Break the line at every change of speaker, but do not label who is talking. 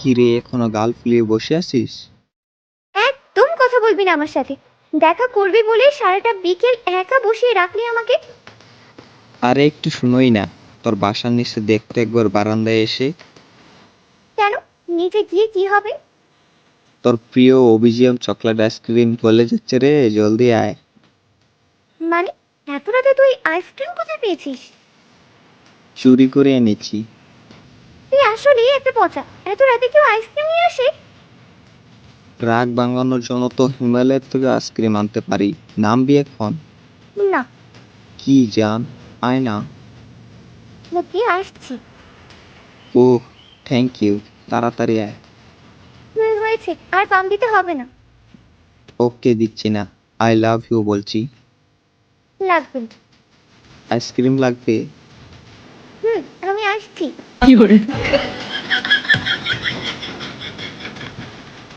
কি রে, এখনো গাল ফুলিয়ে বসে আছিস?
একদম কথা বলবি না আমার সাথে। দেখা করবি বলে সারাটা বিকেল একা বসিয়ে রাখলি আমাকে।
আরে একটু শুনোই না, তোর বাসার নিচে দেখতে একবার বারান্দায় এসে।
কেন? নিচে গিয়ে কি হবে?
তোর প্রিয় অভিজিয়াম চকলেট আইসক্রিম বলে যাচ্ছে রে, জলদি আয়।
মানে এত রাতে তুই আইসক্রিম কোথায় পেয়েছিস?
চুরি করে এনেছি।
তুই আসলে একটা পচা। এত রাতে কেউ আইসক্রিম নিয়ে আসে?
রাগ ভাঙানোর জন্য তো হিমালয়ের থেকে আইসক্রিম আনতে পারি। নামবি এখন?
না।
কি জান, আয় না।
নাকি আসছি।
ওহ, থ্যাংক ইউ, তাড়াতাড়ি আয়।
হয়েছে, আর পাম দিতে হবে না।
ওকে দিচ্ছি না, আই লাভ ইউ বলছি।
লাগবে না।
আইসক্রিম লাগবে?
আমি আসছি।